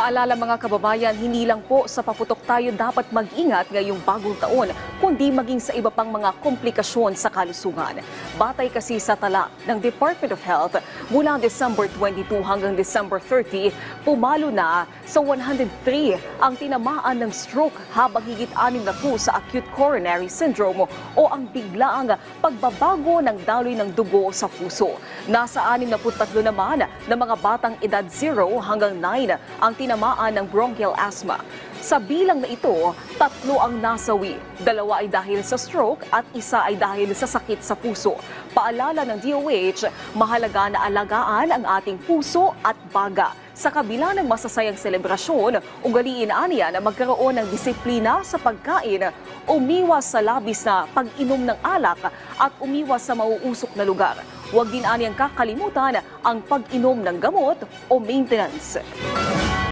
Paalala mga kababayan, hindi lang po sa paputok tayo dapat mag-ingat ngayong bagong taon, kundi maging sa iba pang mga komplikasyon sa kalusugan. Batay kasi sa tala ng Department of Health, mula December 22 hanggang December 30, pumalo na sa 103 ang tinamaan ng stroke habang higit 6 na po sa acute coronary syndrome o ang biglaang pagbabago ng daloy ng dugo sa puso. Nasa 63 naman na mga batang edad 0 hanggang 9 ang tinamaan ng bronchial asthma. Sa bilang na ito, 3 ang nasawi. 2 ay dahil sa stroke at 1 ay dahil sa sakit sa puso. Paalala ng DOH, mahalaga na alagaan ang ating puso at baga. Sa kabila ng masasayang selebrasyon, ugaliin aniya na magkaroon ng disiplina sa pagkain, umiwas sa labis na pag-inom ng alak at umiwas sa mauusok na lugar. Huwag din aniyang kakalimutan ang pag-inom ng gamot o maintenance.